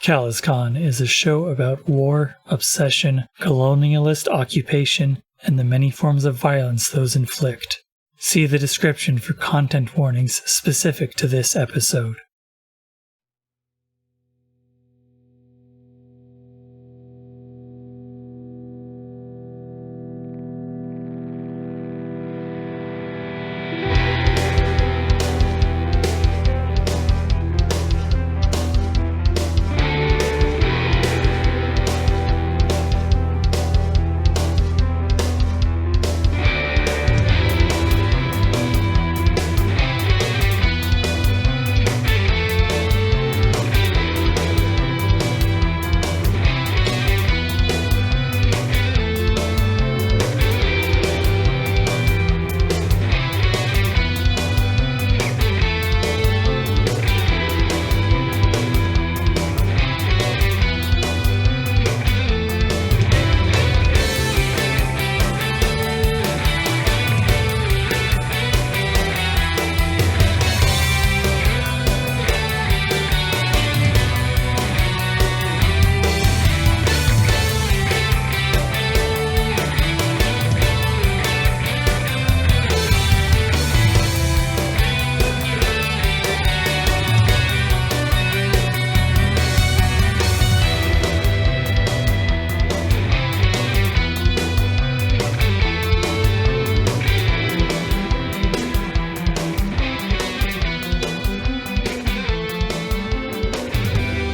CalazCon is a show about war, obsession, colonialist occupation, and the many forms of violence those inflict. See the description for content warnings specific to this episode.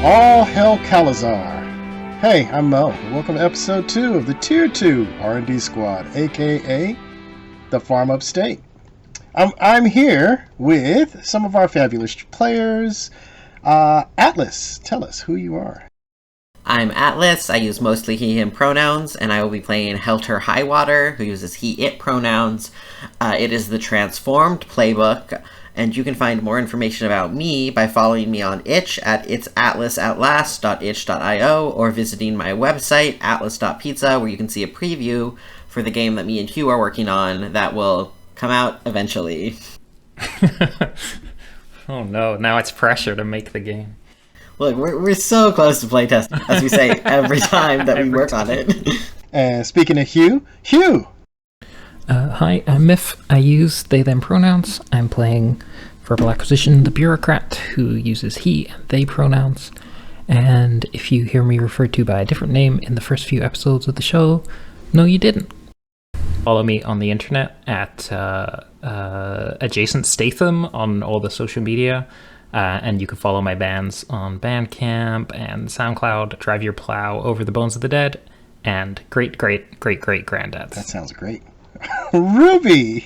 All hail Calazar. Hey, I'm Mo. Welcome to episode 2 of the Tier 2 R&D Squad, aka the Farm Upstate. I'm here with some of our fabulous players. Atlas, tell us who you are. I'm Atlas. I use mostly he, him pronouns, and I will be playing Helter Highwater, who uses he, it pronouns. It is the transformed playbook, and you can find more information about me by following me on itch at itsatlasAtlast.itch.io or visiting my website, atlas.pizza, where you can see a preview for the game that me and Hugh are working on that will come out eventually. Oh no, now it's pressure to make the game. Look, we're so close to playtesting, as we say every time that we work on it. And speaking of Hugh, Hi, I'm Miff. I use they, them pronouns. I'm playing Verbal Acquisition, the bureaucrat, who uses he and they pronouns. And if you hear me referred to by a different name in the first few episodes of the show, no, you didn't. Follow me on the internet at Adjacent Statham on all the social media. And you can follow my bands on Bandcamp and SoundCloud, Drive Your Plow, Over the Bones of the Dead, and Great Granddads. that sounds great. Ruby!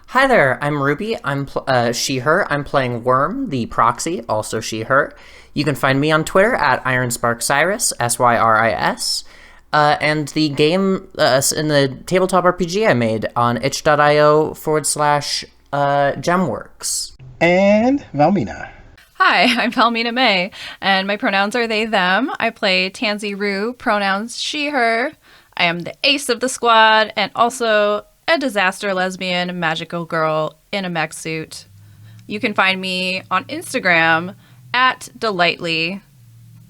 Hi there, I'm Ruby. I'm she, her. I'm playing Worm, the proxy, also she, her. You can find me on Twitter at IronsparkCyrus, SYRIS. And the game in the tabletop RPG I made on itch.io/gemworks. And Valmina. Hi, I'm Valmina May, and my pronouns are they, them. I play Tansy Rue, pronouns she, her. I am the ace of the squad, and also a disaster lesbian magical girl in a mech suit. You can find me on Instagram at Delightly,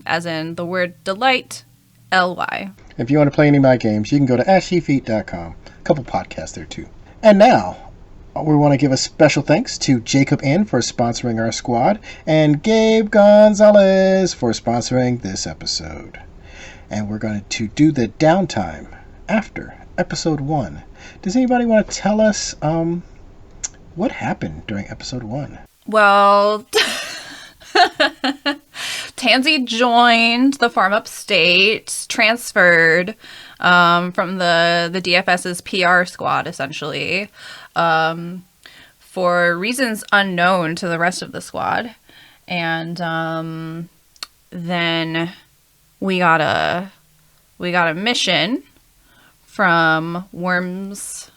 as in the word delight, L-Y. If you want to play any of my games, you can go to ashefeet.com. A couple podcasts there too. And now, we want to give a special thanks to Jacob N for sponsoring our squad, and Gabe Gonzalez for sponsoring this episode. And we're going to do the downtime after episode 1. Does anybody want to tell us what happened during episode 1? Well, Tansy joined the Farm Upstate, transferred from the DFS's PR squad, essentially, for reasons unknown to the rest of the squad. And then we got a mission from Worm's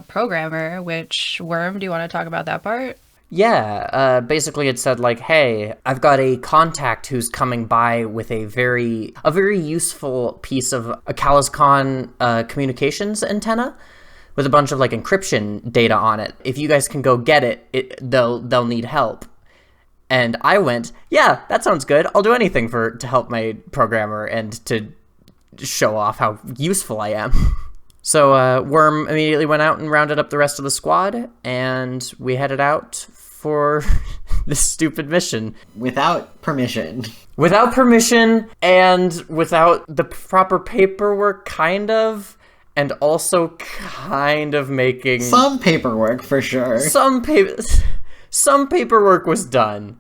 programmer, which, Worm, do you want to talk about that part? Yeah, basically it said like, hey, I've got a contact who's coming by with a very useful piece of a CalazCon communications antenna with a bunch of like encryption data on it. If you guys can go get it, they'll need help. And I went, yeah, that sounds good. I'll do anything to help my programmer and to show off how useful I am. So Worm immediately went out and rounded up the rest of the squad, and we headed out for this stupid mission. Without permission. Without permission, and without the proper paperwork, kind of, and also kind of making... Some paperwork, for sure. Some paperwork was done.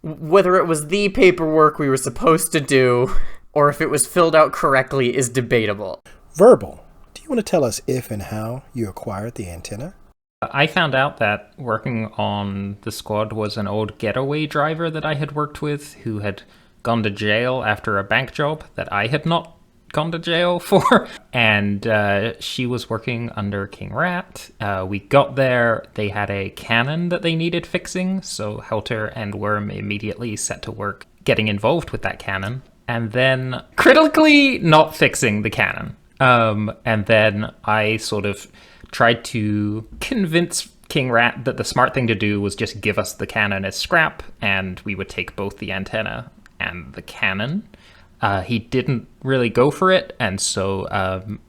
Whether it was the paperwork we were supposed to do, or if it was filled out correctly, is debatable. Verbal, do you want to tell us if and how you acquired the antenna? I found out that working on the squad was an old getaway driver that I had worked with who had gone to jail after a bank job that I had not gone to jail for. And she was working under King Rat. We got there, they had a cannon that they needed fixing, so Helter and Worm immediately set to work getting involved with that cannon. And then critically not fixing the cannon. And then I sort of tried to convince King Rat that the smart thing to do was just give us the cannon as scrap, and we would take both the antenna and the cannon. He didn't really go for it, and so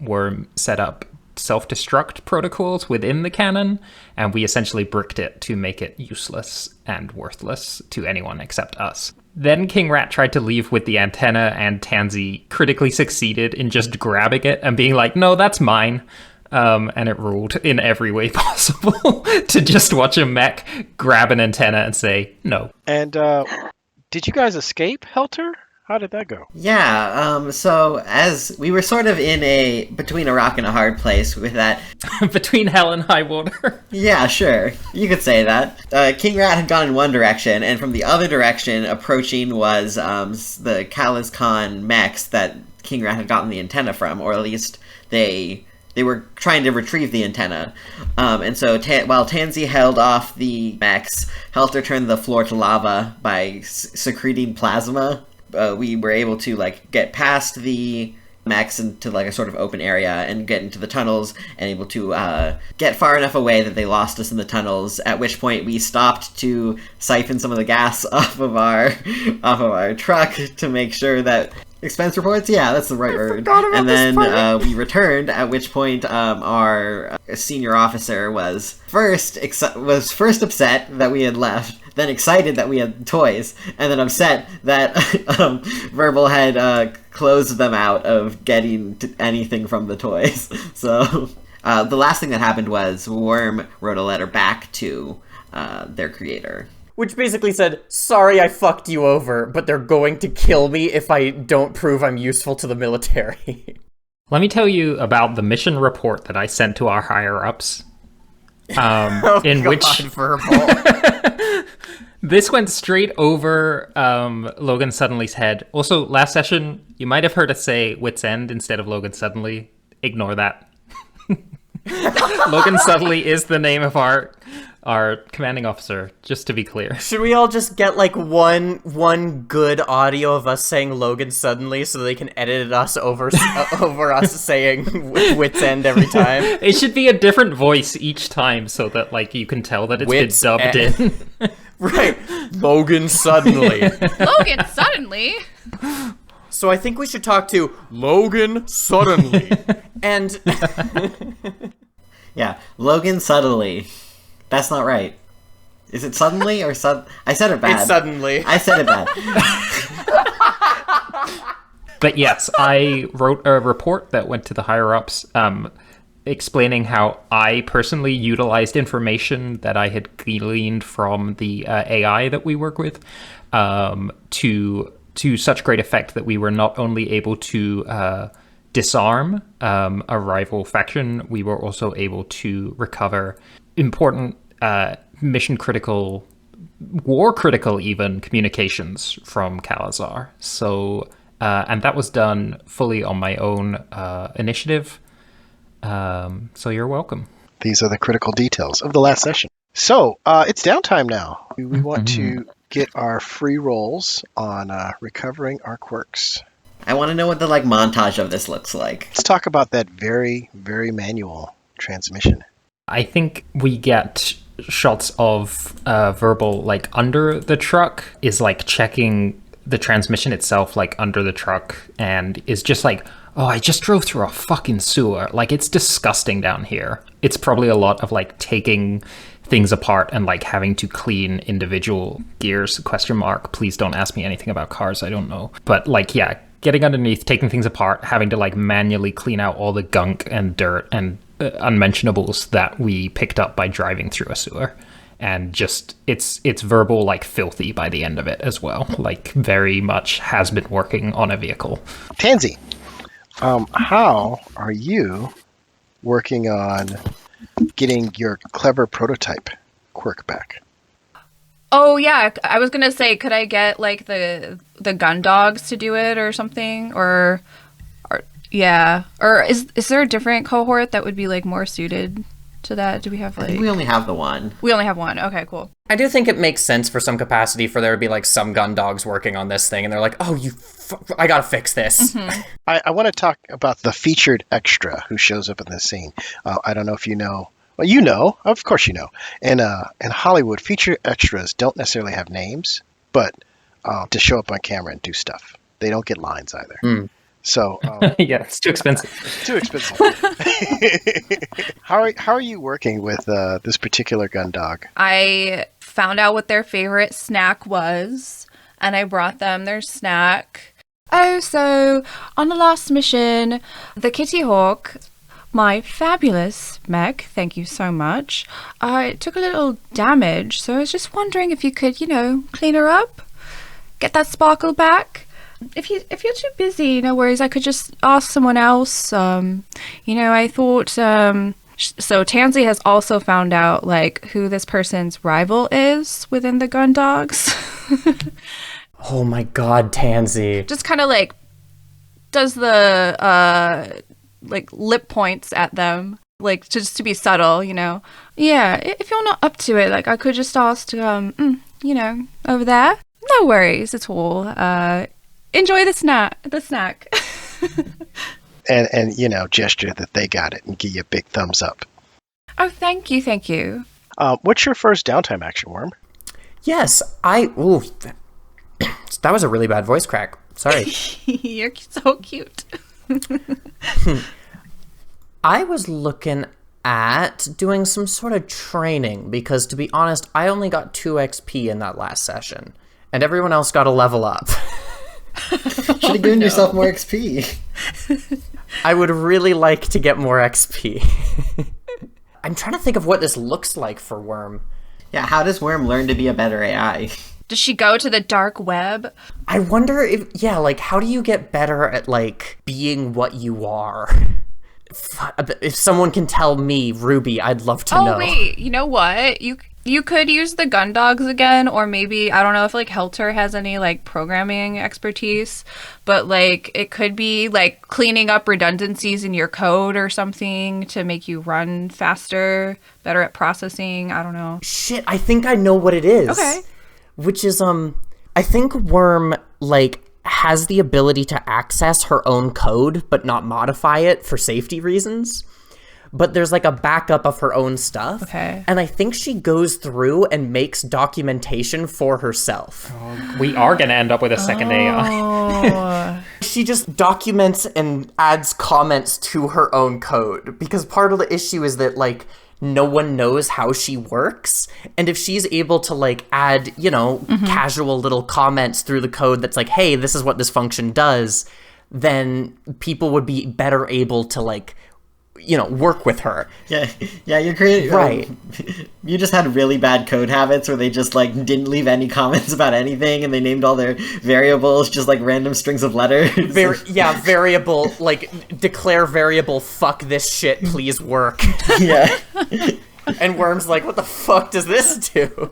Worm set up self-destruct protocols within the cannon, and we essentially bricked it to make it useless and worthless to anyone except us. Then King Rat tried to leave with the antenna, and Tansy critically succeeded in just grabbing it and being like, no, that's mine. And it ruled in every way possible to just watch a mech grab an antenna and say, no. And did you guys escape Helter? How did that go? Yeah, so as we were sort of between a rock and a hard place with that. Between hell and high water. Yeah, sure. You could say that. King Rat had gone in one direction, and from the other direction approaching was the CalazCon mechs that King Rat had gotten the antenna from, or at least they were trying to retrieve the antenna. And so while Tansy held off the mechs, Helter turned the floor to lava by secreting plasma. We were able to get past the mechs into a sort of open area and get into the tunnels, and able to get far enough away that they lost us in the tunnels, at which point we stopped to siphon some of the gas off of our truck to make sure that expense reports? Yeah, that's the right word. And then we returned, at which point our senior officer was first upset that we had left, then excited that we had toys, and then upset that Verbal had closed them out of getting anything from the toys. So the last thing that happened was Worm wrote a letter back to their creator. Which basically said, sorry I fucked you over, but they're going to kill me if I don't prove I'm useful to the military. Let me tell you about the mission report that I sent to our higher-ups. Which Verbal. This went straight over Logan Suddenly's head. Also, last session, you might have heard us say Wit's End instead of Logan Suddenly. Ignore that. Logan Suddenly is the name of our commanding officer, just to be clear. Should we all just get one good audio of us saying Logan Suddenly so they can edit us over us saying Wit's End every time? It should be a different voice each time so that you can tell that it's Wit's been dubbed in. Right. Logan Suddenly. Logan Suddenly? So I think we should talk to Logan Suddenly. And yeah, Logan Suddenly. That's not right. Is it suddenly or I said it bad. It's suddenly. I said it bad. But yes, I wrote a report that went to the higher-ups explaining how I personally utilized information that I had gleaned from the AI that we work with to such great effect that we were not only able to disarm a rival faction, we were also able to recover important mission-critical, war-critical even, communications from Calazar. So, and that was done fully on my own initiative. So you're welcome. These are the critical details of the last session. So, it's downtime now. We want to get our free rolls on recovering our quirks. I want to know what the montage of this looks like. Let's talk about that very, very manual transmission. I think we get shots of Verbal like under the truck is like checking the transmission itself like under the truck and is just like, oh, I just drove through a fucking sewer. Like, it's disgusting down here. It's probably a lot of like taking things apart and like having to clean individual gears, ? Please don't ask me anything about cars, I don't know. But like, yeah, getting underneath, taking things apart, having to like manually clean out all the gunk and dirt and unmentionables that we picked up by driving through a sewer. And just it's Verbal like filthy by the end of it as well. Like, very much has been working on a vehicle. Tansy, how are you working on getting your clever prototype quirk back? Oh yeah, I was gonna say, could I get like the gun dogs to do it or something, or yeah, or is there a different cohort that would be like more suited to that? Do we have like? We only have the one. We only have one. Okay, cool. I do think it makes sense for some capacity for there to be like some gun dogs working on this thing, and they're like, oh, I gotta fix this. Mm-hmm. I want to talk about the featured extra who shows up in this scene. I don't know if you know. Well, you know, of course you know. In Hollywood, featured extras don't necessarily have names, but to show up on camera and do stuff. They don't get lines either. Mm. So yeah, it's too expensive. Too expensive. How are you working with this particular gun dog? I found out what their favorite snack was, and I brought them their snack. Oh, so on the last mission, the Kitty Hawk, my fabulous mech, thank you so much, took a little damage, so I was just wondering if you could, clean her up, get that sparkle back. If you're too busy, no worries, I could just ask someone else. I thought, so Tansy has also found out, like, who this person's rival is within the gun dogs. Oh my god, Tansy. Just kind of, like, does the, like, lip points at them, like, just to be subtle, Yeah, if you're not up to it, like, I could just ask, over there. No worries at all. Enjoy the snack. and gesture that they got it and give you a big thumbs up. Oh, thank you. What's your first downtime action, Worm? Yes, that was a really bad voice crack. Sorry. You're so cute. I was looking at doing some sort of training because, to be honest, I only got 2 XP in that last session, and everyone else got a level up. Should have given yourself more XP. I would really like to get more XP. I'm trying to think of what this looks like for Worm. Yeah, how does Worm learn to be a better AI? Does she go to the dark web? I wonder if, how do you get better at, like, being what you are? If someone can tell me, Ruby, I'd love to know. Oh, wait, you know what? You could use the gun dogs again, or maybe, I don't know if, like, Helter has any, like, programming expertise, but, like, it could be, like, cleaning up redundancies in your code or something to make you run faster, better at processing, I don't know. Shit, I think I know what it is. Okay. Which is, I think Worm, like, has the ability to access her own code, but not modify it for safety reasons. But there's, like, a backup of her own stuff. Okay. And I think she goes through and makes documentation for herself. We are going to end up with a second AI. She just documents and adds comments to her own code. Because part of the issue is that, like, no one knows how she works. And if she's able to, like, add, casual little comments through the code that's like, hey, this is what this function does, then people would be better able to, like, work with her. Yeah, you're creating... Right. You just had really bad code habits where they just, like, didn't leave any comments about anything, and they named all their variables just, like, random strings of letters. Variable, like, declare variable, fuck this shit, please work. Yeah. And Worm's like, what the fuck does this do?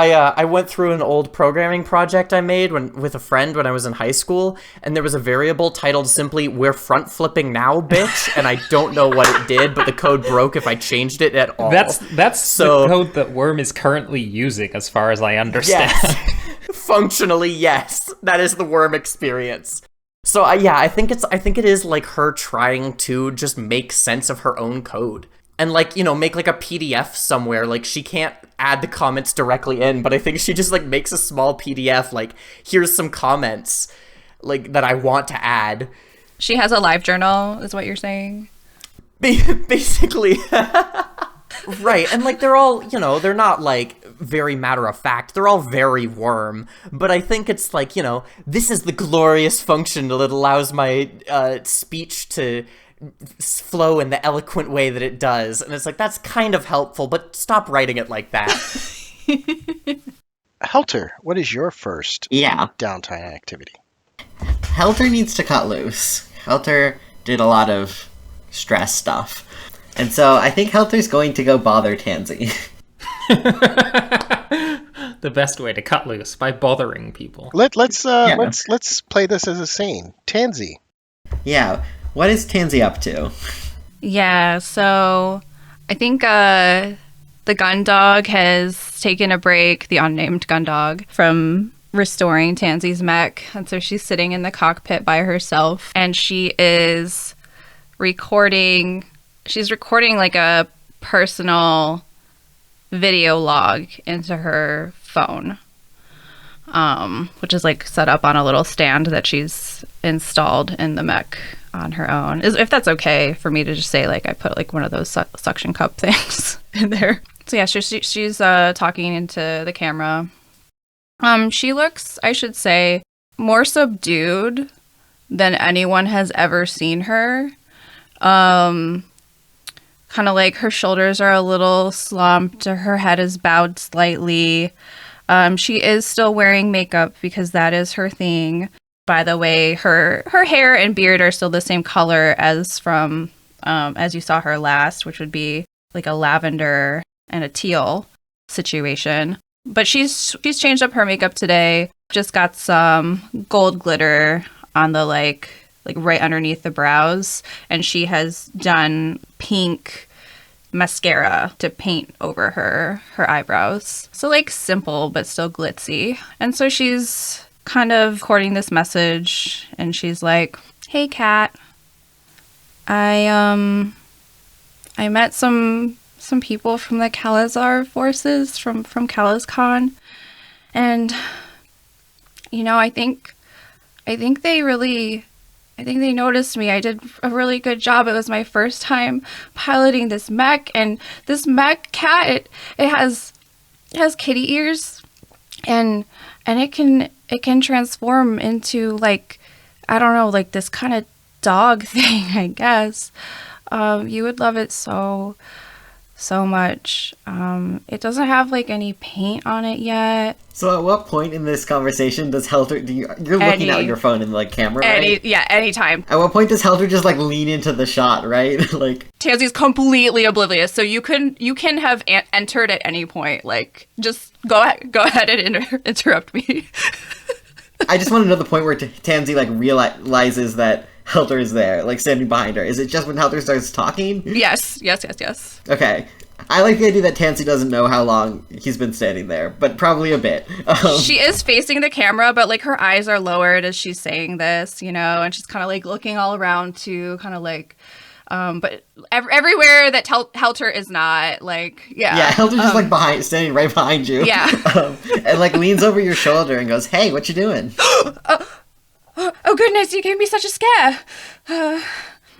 I went through an old programming project I made with a friend when I was in high school, and there was a variable titled simply, we're front flipping now, bitch, and I don't know what it did, but the code broke if I changed it at all. That's the code that Worm is currently using, as far as I understand. Yes. Functionally, yes. That is the Worm experience. So, I think it is, like, her trying to just make sense of her own code. and like, you know, make like a PDF somewhere. Like, she can't add the comments directly in, but I think she just like makes a small PDF, like, here's some comments like that I want to add. She has a live journal, is what you're saying? Basically. Right, and like they're all, you know, they're not like very matter of fact, they're all very Worm, but I think it's like, you know, this is the glorious function that allows my speech to flow in the eloquent way that it does, and it's like, that's kind of helpful, but stop writing it like that. Helter, what is your first downtime activity? Helter needs to cut loose. Helter did a lot of stress stuff. And so I think Helter's going to go bother Tansy. The best way to cut loose, by bothering people. Let's play this as a scene. Tansy. Yeah, what is Tansy up to? Yeah, so I think the gun dog has taken a break, the unnamed gun dog, from restoring Tansy's mech. And so she's sitting in the cockpit by herself, and she is recording like a personal video log into her phone, which is like set up on a little stand that she's installed in the mech on her own. If that's okay for me to just say, like, I put like one of those suction cup things in there. So yeah, she's talking into the camera. She looks, I should say, more subdued than anyone has ever seen her. Kind of like her shoulders are a little slumped, her head is bowed slightly. She is still wearing makeup because that is her thing. By the way, her hair and beard are still the same color as from as you saw her last, which would be like a lavender and a teal situation. But she's changed up her makeup today. Just got some gold glitter on the like right underneath the brows, and she has done pink mascara to paint over her eyebrows. So like simple but still glitzy. And so she's kind of recording this message, and she's like, "Hey Kat, I met some people from the Calazar forces from CalazCon, and you know, I think they noticed me. I did a really good job. It was my first time piloting this mech, and this mech cat, it has kitty ears, and it can transform into, like, I don't know, like this kind of dog thing, I guess. You would love it so much. It doesn't have like any paint on it yet." So at what point in this conversation does Helter, you're looking at your phone in the like camera, right? Anytime. At what point does Helter just like lean into the shot, right? Like, Tansy's completely oblivious, so you can have entered at any point. Like, just go ahead and interrupt me. I just want to know the point where Tansy like realizes that Helter is there, like standing behind her. Is it just when Helter starts talking? Yes. Okay. I like the idea that Tansy doesn't know how long he's been standing there, but probably a bit. She is facing the camera, but like her eyes are lowered as she's saying this, you know, and she's kind of like looking all around too, kind of like, but everywhere that Helter is not, like, yeah. Yeah, Helter's just like standing right behind you. Yeah. And like leans over your shoulder and goes, "Hey, what you doing?" Oh goodness, you gave me such a scare.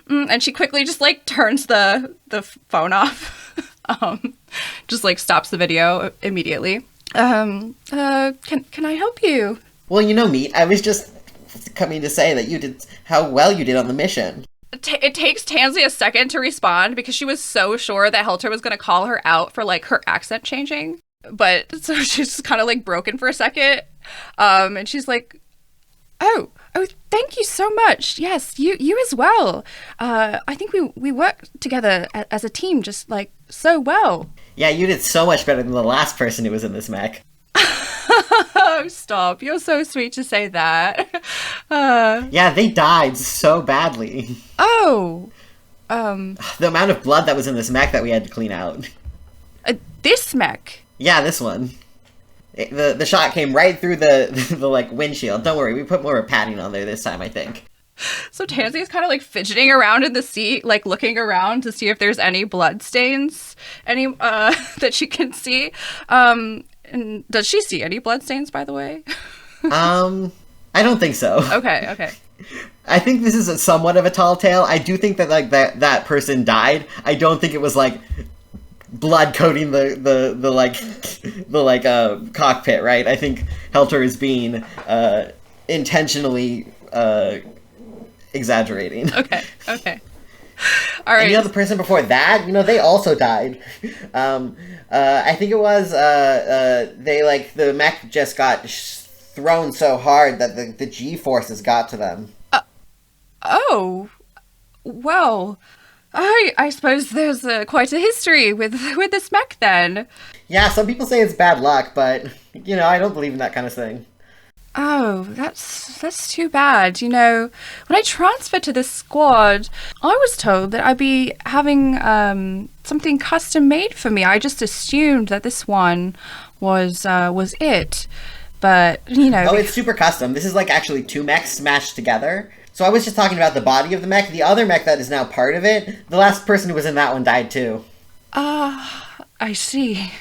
And she quickly just like turns the phone off. Just like stops the video immediately. Can I help you? Well, you know, Meat, I was just coming to say that how well you did on the mission. It takes Tansy a second to respond because she was so sure that Helter was going to call her out for like her accent changing. But so she's just kind of like broken for a second. And she's like, Oh, thank you so much. Yes, you as well. I think we worked together as a team just like so well. Yeah, you did so much better than the last person who was in this mech. Oh, stop. You're so sweet to say that. Yeah, they died so badly. Oh. The amount of blood that was in this mech that we had to clean out. This mech? Yeah, this one. The shot came right through the like windshield. Don't worry, we put more padding on there this time, I think. So Tansy is kind of like fidgeting around in the seat, like looking around to see if there's any blood stains, that she can see. And does she see any blood stains, by the way? I don't think so. Okay. I think this is somewhat of a tall tale. I do think that like that person died. I don't think it was like blood coating the cockpit, right? I think Helter is being intentionally exaggerating. Okay. All right. And the person before that, they also died. I think it was the mech just got thrown so hard that the G-forces got to them. Oh, well, I suppose there's quite a history with this mech then. Yeah, some people say it's bad luck, but I don't believe in that kind of thing. Oh, that's too bad. When I transferred to this squad, I was told that I'd be having something custom made for me. I just assumed that this one was it. But, Oh, it's super custom. This is like actually 2 mechs smashed together. So I was just talking about the body of the mech. The other mech that is now part of it, the last person who was in that one died too. I see.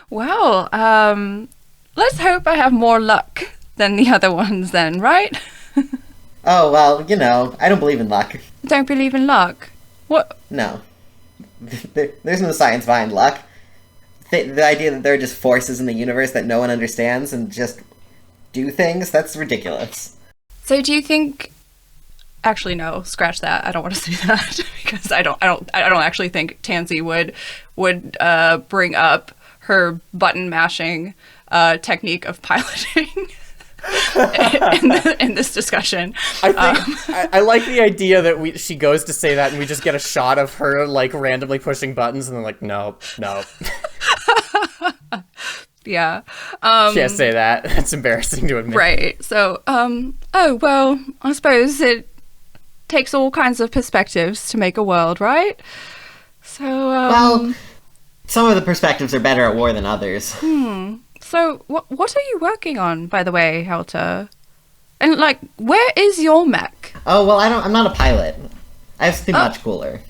Well, let's hope I have more luck than the other ones then, right? Oh, well, I don't believe in luck. Don't believe in luck? What? No. There's no science behind luck. The idea that there are just forces in the universe that no one understands and just do things, that's ridiculous. So do you think... Actually, no, scratch that. I don't want to say that because I don't actually think Tansy would bring up her button mashing technique of piloting in this discussion. I think I like the idea that she goes to say that and we just get a shot of her like randomly pushing buttons and then like no. Yeah. She can't say that. It's embarrassing to admit. Right. So, oh, well, I suppose it takes all kinds of perspectives to make a world, right? So, well, some of the perspectives are better at war than others. So, what are you working on, by the way, Helter? And, like, where is your mech? Oh, well, I'm not a pilot. I have something much cooler.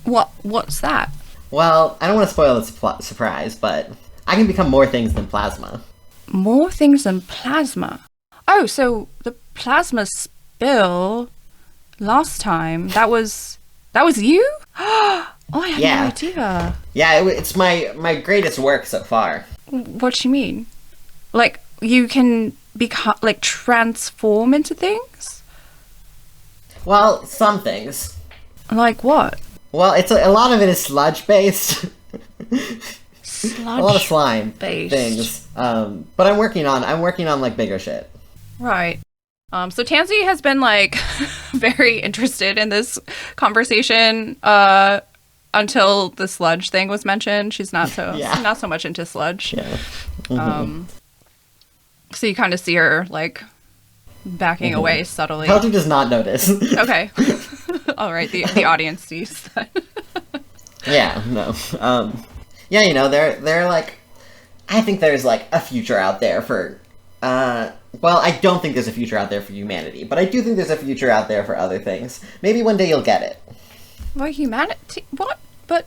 What's that? Well, I don't want to spoil the surprise, but I can become more things than plasma. More things than plasma? Oh, so the plasma spill last time, that was you? Oh, I had no idea. Yeah, it's my greatest work so far. What do you mean? Like, you can become, like, transform into things? Well, some things. Like what? Well, a lot of it is sludge-based. Sludge a lot of slime based things. But I'm working on like bigger shit. Right. So Tansy has been like very interested in this conversation until the sludge thing was mentioned. She's not so much into sludge. Yeah. Mm-hmm. So you kind of see her like backing away subtly. Helter does not notice. Okay. All right. The audience sees that. Yeah. No. Yeah. They're like. I think there's like a future out there for. Well, I don't think there's a future out there for humanity, but I do think there's a future out there for other things. Maybe one day you'll get it. Why humanity? What? But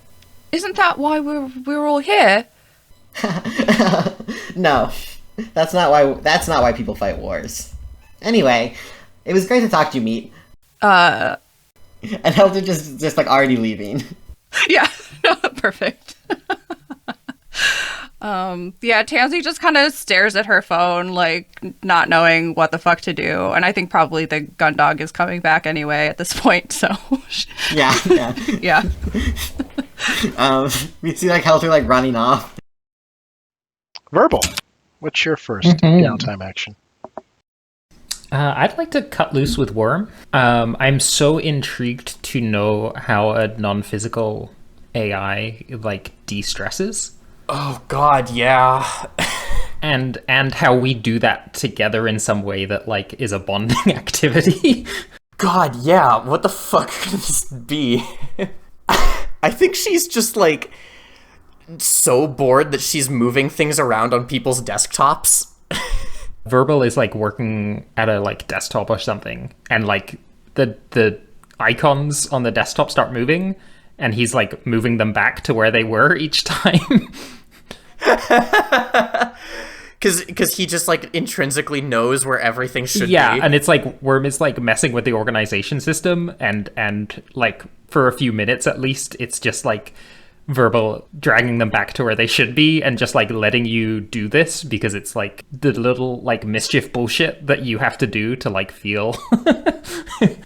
isn't that why we're all here? No, that's not why people fight wars. Anyway, it was great to talk to you, Meat. And Helter just like already leaving. Yeah, perfect. Yeah, Tansy just kind of stares at her phone, like, not knowing what the fuck to do. And I think probably the gun dog is coming back anyway at this point, so... Yeah. Yeah. We see, like, Helter, like, running off. Verbal, what's your first downtime action? I'd like to cut loose with Worm. I'm so intrigued to know how a non-physical AI, like, de-stresses. Oh god, yeah. and how we do that together in some way that like is a bonding activity. God, yeah. What the fuck could this be? I think she's just like so bored that she's moving things around on people's desktops. Verbal is like working at a like desktop or something, and like the icons on the desktop start moving, and he's like moving them back to where they were each time. Because he just like intrinsically knows where everything should be. Yeah, and it's like Worm is like messing with the organization system, and like for a few minutes at least, it's just like Verbal dragging them back to where they should be and just like letting you do this because it's like the little like mischief bullshit that you have to do to like feel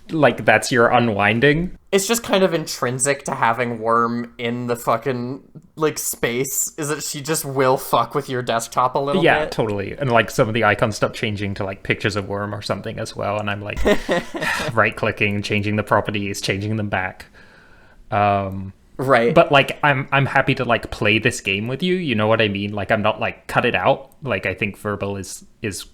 like that's your unwinding. It's just kind of intrinsic to having Worm in the fucking like space, is that she just will fuck with your desktop a little bit. Yeah, totally. And like some of the icons stop changing to like pictures of Worm or something as well, and I'm like right clicking, changing the properties, changing them back. Right. But like I'm happy to like play this game with you, you know what I mean? Like I'm not like cut it out. Like I think Verbal is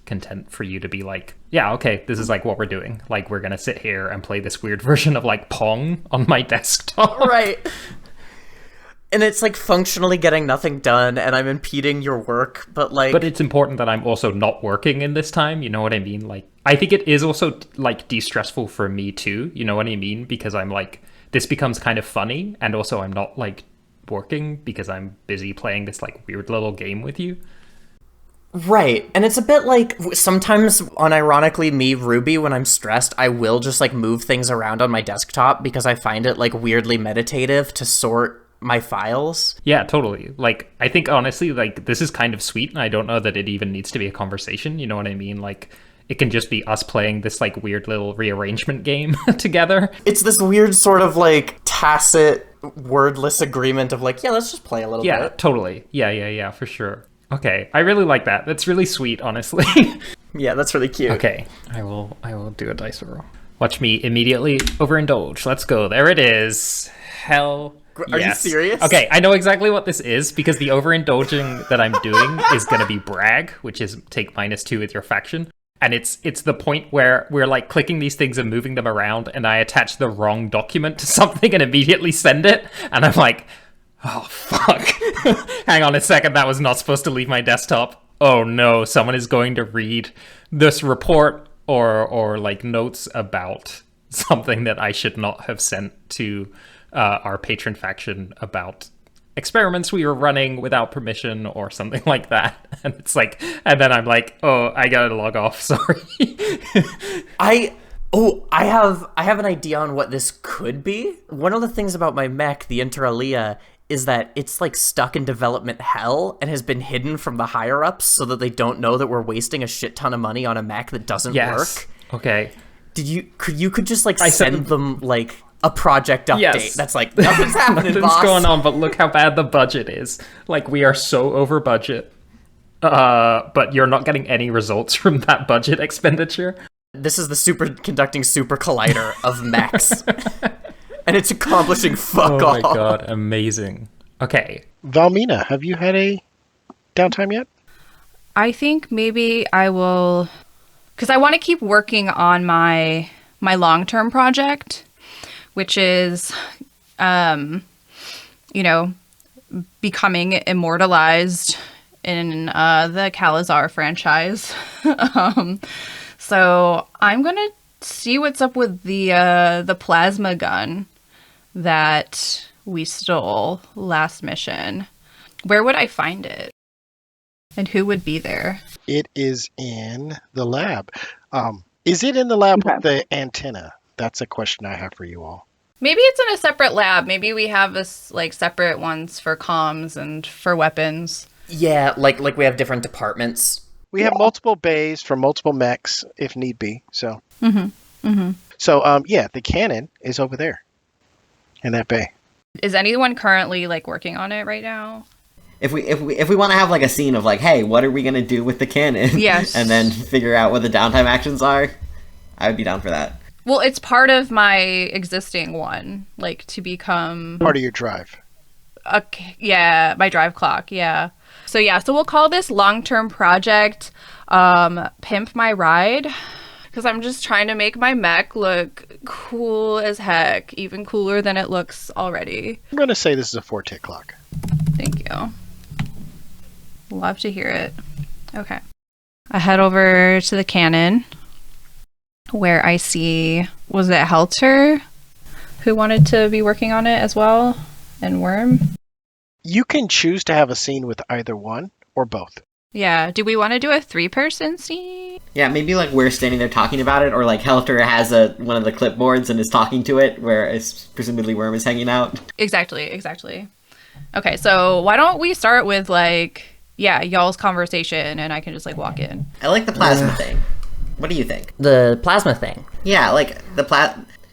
content for you to be like, yeah, okay, this is like what we're doing. Like we're gonna sit here and play this weird version of like Pong on my desktop. Right. And it's like functionally getting nothing done and I'm impeding your work, but like... But it's important that I'm also not working in this time, you know what I mean? Like I think it is also like de-stressful for me too, you know what I mean? Because I'm like, this becomes kind of funny, and also I'm not like working because I'm busy playing this like weird little game with you. Right. And it's a bit like sometimes unironically me, Ruby, when I'm stressed, I will just like move things around on my desktop because I find it like weirdly meditative to sort my files. Yeah, totally. Like I think honestly like this is kind of sweet, and I don't know that it even needs to be a conversation, you know what I mean? Like it can just be us playing this like weird little rearrangement game together. It's this weird sort of like tacit wordless agreement of like, yeah, let's just play a little bit. Yeah, totally. Yeah, for sure. Okay, I really like that. That's really sweet, honestly. Yeah, that's really cute. Okay, I will do a dice roll. Watch me immediately overindulge. Let's go. There it is. Hell Are yes. you serious? Okay, I know exactly what this is because the overindulging that I'm doing is going to be brag, which is take -2 with your faction. And it's the point where we're like clicking these things and moving them around, and I attach the wrong document to something and immediately send it. And I'm like, oh, fuck. Hang on a second, that was not supposed to leave my desktop. Oh no, someone is going to read this report or like notes about something that I should not have sent to our patron faction about experiments we were running without permission or something like that. And it's like, and then I'm like, oh, I gotta log off, sorry. I have an idea on what this could be. One of the things about my mech, the Inter Alia, is that it's like stuck in development hell and has been hidden from the higher ups so that they don't know that we're wasting a shit ton of money on a mech that doesn't work. Okay. You could just like send them like a project update. Yes. That's like, nothing's happening, Nothing's boss. going on, but look how bad the budget is. Like, we are so over budget. But you're not getting any results from that budget expenditure. This is the superconducting super collider of mechs. And it's accomplishing fuck all. Oh my god, amazing. Okay. Valmina, have you had a downtime yet? I think maybe I will, because I want to keep working on my long-term project, which is, becoming immortalized in the Calazar franchise. So I'm gonna see what's up with the plasma gun that we stole last mission. Where would I find it? And who would be there? It is in the lab. Is it in the lab with the antenna? That's a question I have for you all. Maybe it's in a separate lab. Maybe we have this like separate ones for comms and for weapons. Yeah, like we have different departments. We have multiple bays for multiple mechs if need be. So, So the cannon is over there in that bay. Is anyone currently like working on it right now? If we want to have like a scene of like, hey, what are we gonna do with the cannon? Yes. And then figure out what the downtime actions are, I would be down for that. Well, it's part of my existing one, like to become Part of your drive. my drive clock, yeah. So we'll call this long-term project Pimp My Ride, because I'm just trying to make my mech look cool as heck, even cooler than it looks already. I'm going to say this is a 4-tick clock. Thank you. Love to hear it. Okay. I head over to the cannon where I see, was it Helter who wanted to be working on it as well? And Worm? You can choose to have a scene with either one or both. Yeah, do we want to do a 3-person scene? Yeah, maybe like we're standing there talking about it, or like Helter has one of the clipboards and is talking to it, whereas presumably Worm is hanging out. Exactly. Okay, so why don't we start with y'all's conversation, and I can just walk in. I like the plasma thing. What do you think? The plasma thing. Yeah, like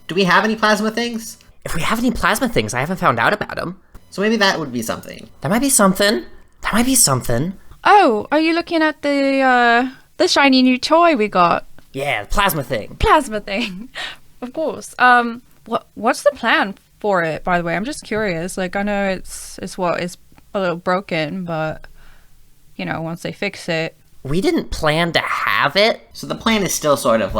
do we have any plasma things? If we have any plasma things, I haven't found out about them. So maybe that would be something. That might be something. Oh, are you looking at the shiny new toy we got? Yeah, the plasma thing. Plasma thing. Of course. What's the plan for it, by the way? I'm just curious. I know it's a little broken, but once they fix it. We didn't plan to have it. So the plan is still sort of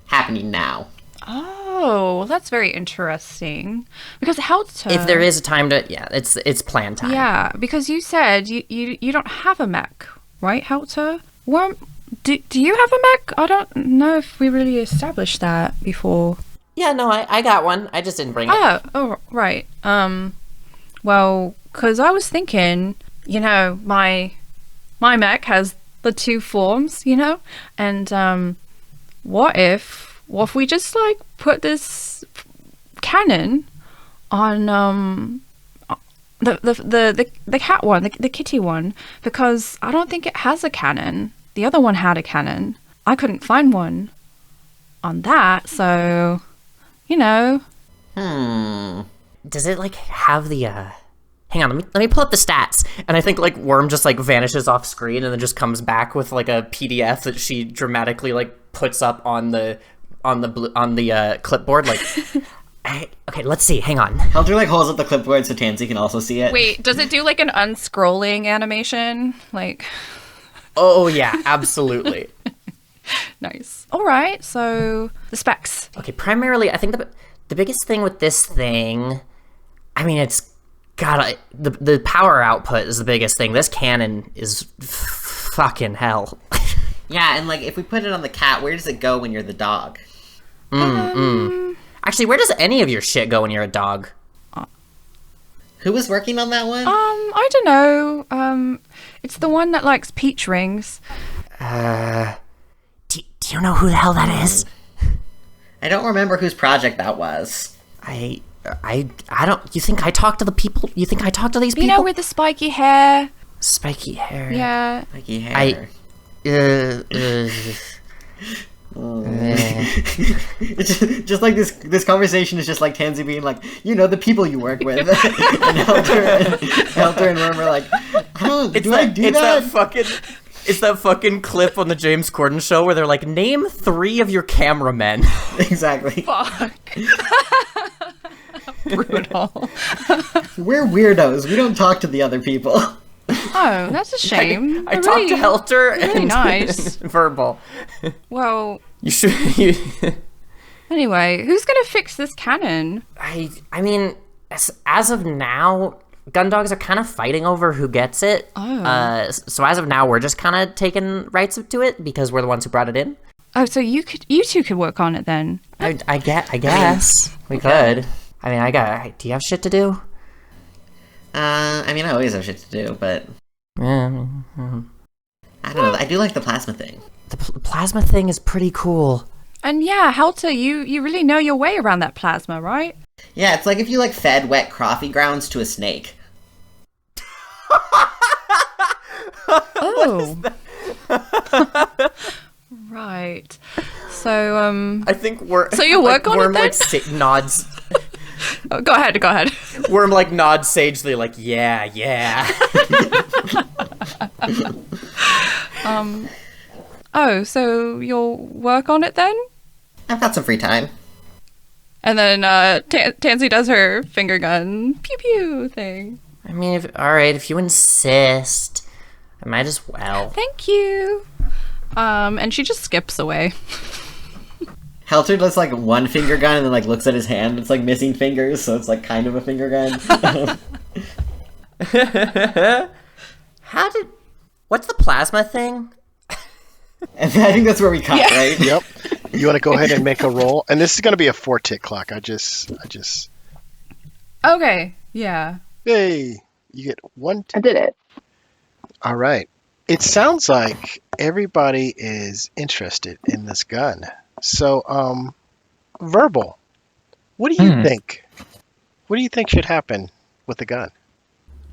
happening now. Oh, that's very interesting. Because if there is a time to, it's plan time. Yeah, because you said you don't have a mech, right, Helter? Worm, do you have a mech? I don't know if we really established that before. Yeah, no, I got one. I just didn't bring it. Oh, right. Well, because I was thinking, my mech has the 2 forms, and what if we just put this cannon on the cat one, the kitty one, because I don't think it has a cannon. The other one had a cannon. I couldn't find one on that, so Does it have the hang on, let me pull up the stats. And I think Worm just vanishes off screen and then just comes back with a PDF that she dramatically puts up on the clipboard. Okay, let's see. Hang on. Helter holds up the clipboard so Tansy can also see it. Wait, does it do an unscrolling animation? Oh yeah, absolutely. Nice. All right, so the specs. Okay, primarily, I think the biggest thing with this thing, I mean, it's got the power output is the biggest thing. This cannon is fucking hell. Yeah, and if we put it on the cat, where does it go when you're the dog? Actually, where does any of your shit go when you're a dog? Who was working on that one? I don't know. It's the one that likes peach rings. Do you know who the hell that is? I don't remember whose project that was. I don't. You think I talked to the people? You think I talked to these people? With the spiky hair. Spiky hair. Yeah. Spiky hair. It's just this conversation is just Tansy being the people you work with. And Helter and Worm are It's that fucking clip on the James Corden show where they're name 3 of your cameramen. Exactly. Fuck. Brutal. We're weirdos. We don't talk to the other people. Oh, that's a shame. I talked to Helter really and nice. Verbal. Well, you should. Anyway, who's gonna fix this cannon? I mean, as of now, gun dogs are kind of fighting over who gets it. Oh. So as of now, we're just kind of taking rights to it because we're the ones who brought it in. Oh, so you two could work on it then. I guess we could. I mean, do you have shit to do? I always have shit to do, but yeah. I don't know. I do like the plasma thing. The plasma thing is pretty cool. And yeah, Helter, you really know your way around that plasma, right? Yeah, it's if you fed wet coffee grounds to a snake. Oh. Right. So I think we're. So you work on Worm, it then? Nods. Oh, go ahead. Worm nods sagely, yeah. Oh, so you'll work on it then? I've got some free time. And then Tansy does her finger gun pew pew thing. I mean, if you insist, I might as well. Thank you. And she just skips away. Helter does one finger gun and then looks at his hand. It's missing fingers, so it's kind of a finger gun. What's the plasma thing? I think that's where we cut, right? Yep. You want to go ahead and make a roll? And this is going to be a 4-tick clock. I just. Okay. Yeah. Hey, you get 1 tick. I did it. All right. It sounds like everybody is interested in this gun. So, Verbal, what do you think? What do you think should happen with the gun?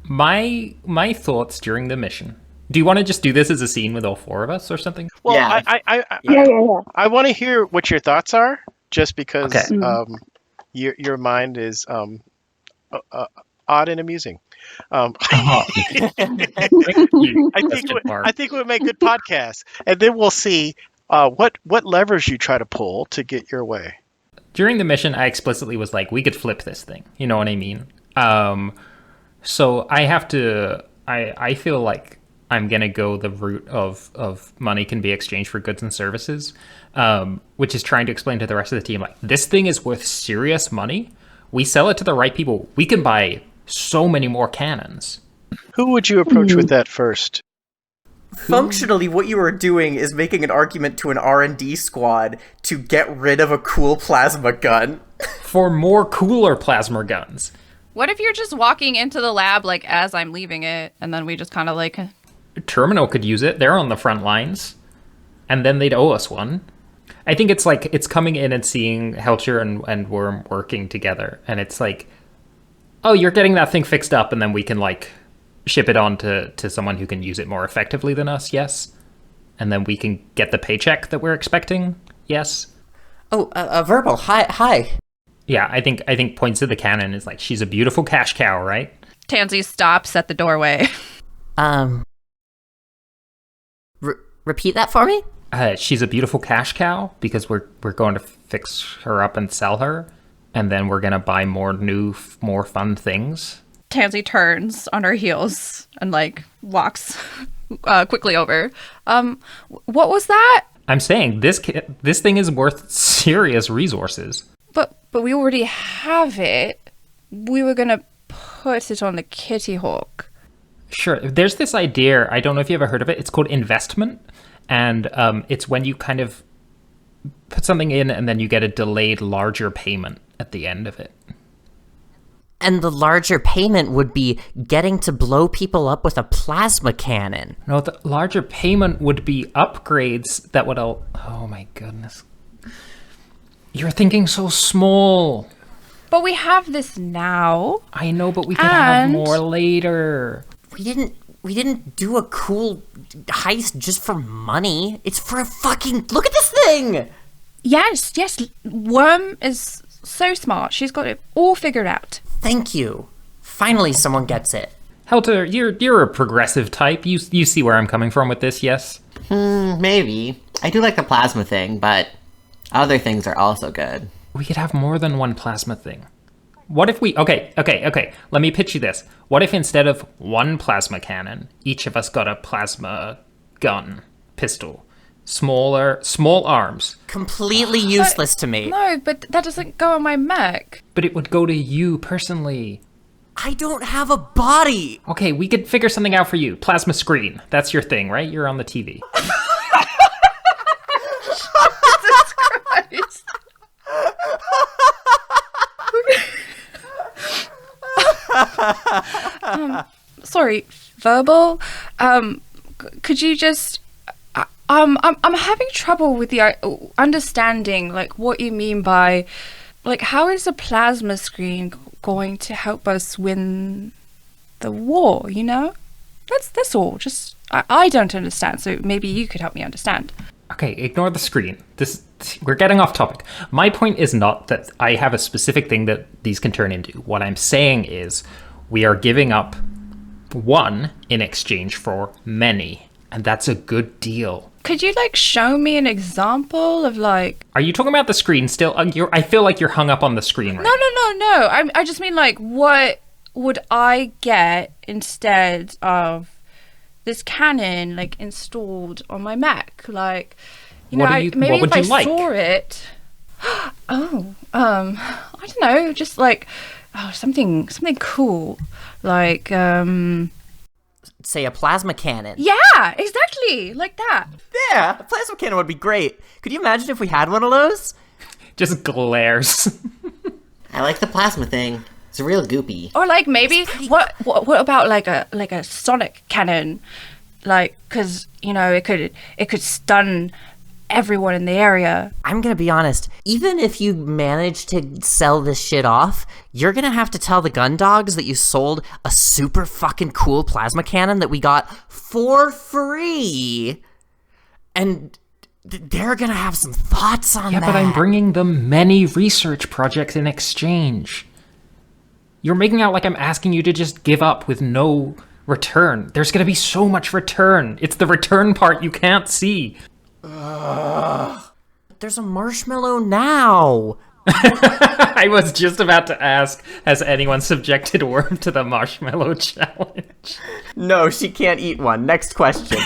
My thoughts during the mission. Do you want to just do this as a scene with all 4 of us or something? Well, Yeah. Yeah. I want to hear what your thoughts are, just because Okay. your mind is odd and amusing. Thank you. I think it would make good podcasts, and then we'll see what levers you try to pull to get your way. During the mission, I explicitly was like, we could flip this thing. You know what I mean? So I have to. I feel like I'm gonna go the route of money can be exchanged for goods and services, which is trying to explain to the rest of the team like this thing is worth serious money. We sell it to the right people, we can buy so many more cannons. Who would you approach with that first? Functionally, what you are doing is making an argument to an R&D squad to get rid of a cool plasma gun. For more cooler plasma guns. What if you're just walking into the lab like as I'm leaving it, and then we just kind of like... Terminal could use it. They're on the front lines. And then they'd owe us one. I think it's like, it's coming in and seeing Helcher and Worm working together. And it's like, oh, you're getting that thing fixed up, and then we can like ship it on to someone who can use it more effectively than us, yes. And then we can get the paycheck that we're expecting, yes. Oh, Verbal, hi. Yeah, I think points to the cannon is like, she's a beautiful cash cow, right? Tansy stops at the doorway. Repeat that for me? She's a beautiful cash cow because we're going to fix her up and sell her, and then we're gonna buy more fun things. Tansy turns on her heels and like walks quickly over. What was that? I'm saying this thing is worth serious resources. But we already have it. We were gonna put it on the Kitty Hawk. Sure. There's this idea, I don't know if you ever heard of it, it's called investment. And it's when you kind of put something in and then you get a delayed larger payment at the end of it. And the larger payment would be getting to blow people up with a plasma cannon. No, the larger payment would be upgrades that would oh my goodness. You're thinking so small. But we have this now. I know, but we could have more later. We didn't do a cool heist just for money. It's for a fucking... Look at this thing! Yes. Worm is so smart. She's got it all figured out. Thank you. Finally, someone gets it. Helter, you're a progressive type. You see where I'm coming from with this, yes? Maybe. I do like the plasma thing, but other things are also good. We could have more than one plasma thing. What if we... Okay. Let me pitch you this. What if instead of one plasma cannon, each of us got a plasma gun, pistol, small arms? Completely useless to me. No, but that doesn't go on my mech. But it would go to you personally. I don't have a body. Okay, we could figure something out for you. Plasma screen. That's your thing, right? You're on the TV. Jesus Christ. Sorry, Verbal. Could you just? I'm having trouble with the understanding, like what you mean by, like, how is a plasma screen going to help us win the war? You know, that's all. Just I don't understand. So maybe you could help me understand. Okay, ignore the screen. We're getting off topic. My point is not that I have a specific thing that these can turn into. What I'm saying is we are giving up one in exchange for many, and that's a good deal. Could you like show me an example of like? Are you talking about the screen still? I feel like you're hung up on the screen right No. I just mean like, what would I get instead of this cannon like installed on my Mac? Like, you know, maybe if I saw it. I don't know, just like something cool, like say, a plasma cannon. Yeah, exactly, like that. Yeah, a plasma cannon would be great. Could you imagine if we had one of those? Just glares. I like the plasma thing. It's real goopy. Or like maybe what about like a sonic cannon, like because it could stun everyone in the area. I'm gonna be honest. Even if you manage to sell this shit off, you're gonna have to tell the gun dogs that you sold a super fucking cool plasma cannon that we got for free, and they're gonna have some thoughts on that. Yeah, but I'm bringing them many research projects in exchange. You're making out like I'm asking you to just give up with no return. There's gonna be so much return. It's the return part you can't see. There's a marshmallow now. I was just about to ask, has anyone subjected Worm to the marshmallow challenge? No, she can't eat one. Next question.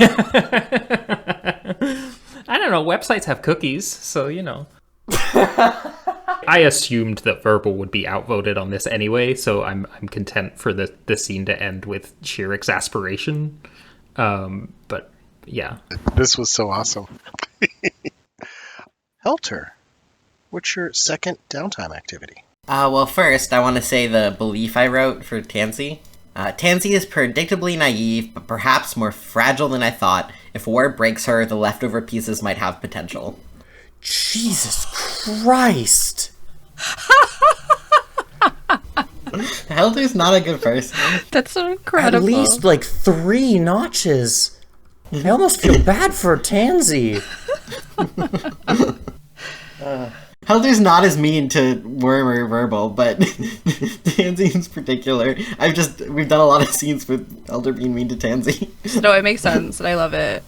I don't know, websites have cookies, so I assumed that Verbal would be outvoted on this anyway, so I'm content for the scene to end with sheer exasperation. But yeah. This was so awesome. Helter, what's your second downtime activity? Well, first, I want to say the belief I wrote for Tansy. Tansy is predictably naive, but perhaps more fragile than I thought. If war breaks her, the leftover pieces might have potential. Jesus Christ. Helter's not a good person. That's so incredible. At least like 3 notches. I almost feel bad for Tansy. Helter's not as mean to Worm or Verbal, but Tansy in particular. We've done a lot of scenes with Helter being mean to Tansy. No, it makes sense, and I love it.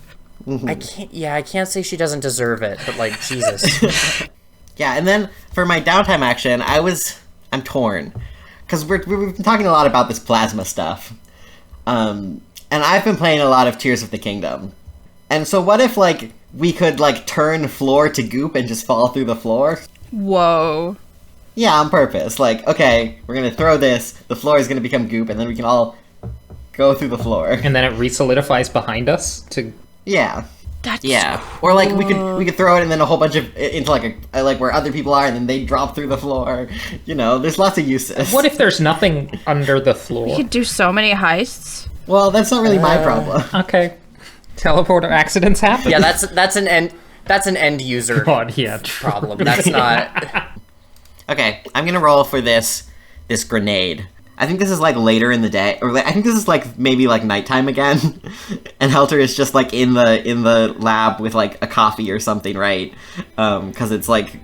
I can't say she doesn't deserve it, but like, Jesus. Yeah, and then for my downtime action, I'm torn. Because we've been talking a lot about this plasma stuff. And I've been playing a lot of Tears of the Kingdom. And so what if, like, we could, like, turn floor to goop and just fall through the floor? Whoa. Yeah, on purpose. Like, okay, we're gonna throw this, the floor is gonna become goop, and then we can all go through the floor. And then it re-solidifies behind us to... Yeah. That's Or like we could throw it and then a whole bunch of into like like where other people are and then they drop through the floor. There's lots of uses. What if there's nothing under the floor? You could do so many heists. Well, that's not really my problem. Okay. Teleporter accidents happen. Yeah, that's an end user God, yeah, problem. That's not. Okay, I'm gonna roll for this grenade. I think this is like later in the day, or I think this is like maybe like nighttime again, and Helter is just like in the lab with like a coffee or something, right? Because it's like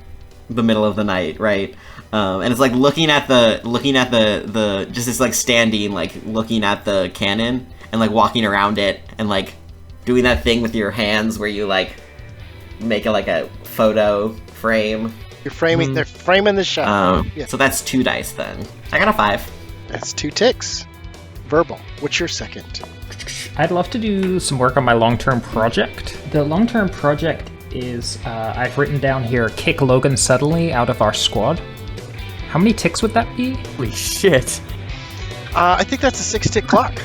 the middle of the night, right? And it's like looking at the just this like standing, like looking at the cannon and like walking around it and like doing that thing with your hands where you like make a photo frame. You're framing. They're framing the shot. Yeah. So that's 2 dice then. I got a 5. That's 2 ticks. Verbal, what's your second? I'd love to do some work on my long-term project. The long-term project is, I've written down here, kick Logan suddenly out of our squad. How many ticks would that be? Holy shit. I think that's a 6-tick clock.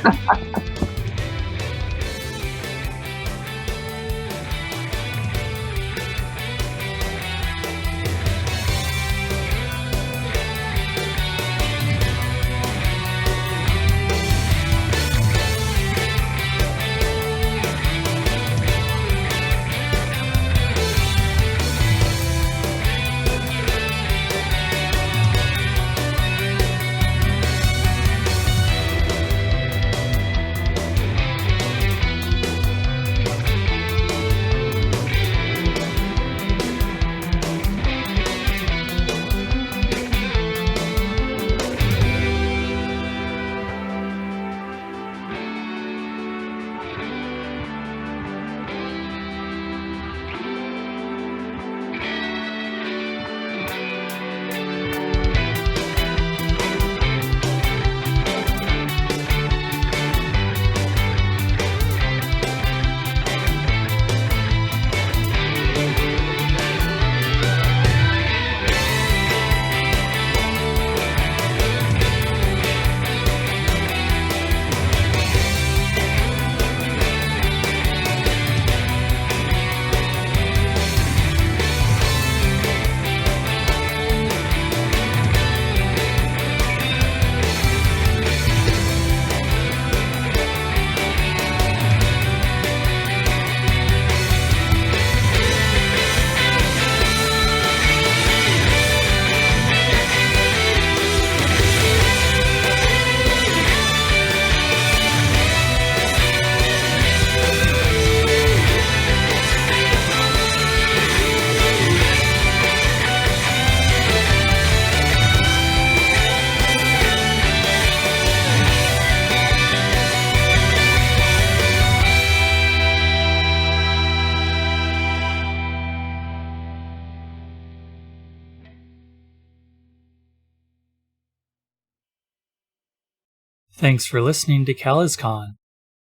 Thanks for listening to CalazCon.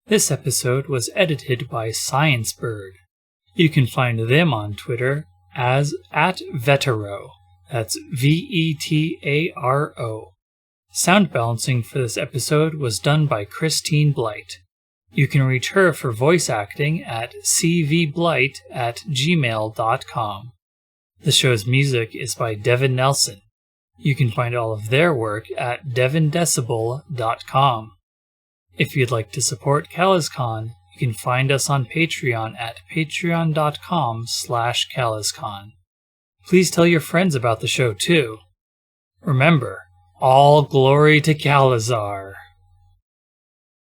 This episode was edited by ScienceBird. You can find them on Twitter as @Vetero. That's VETARO. Sound balancing for this episode was done by Christine Blight. You can reach her for voice acting at CVBlight@gmail.com. The show's music is by Devin Nelson. You can find all of their work at devindecibel.com. If you'd like to support CalazCon, you can find us on Patreon at patreon.com/CalazCon. Please tell your friends about the show too. Remember, all glory to Calazar.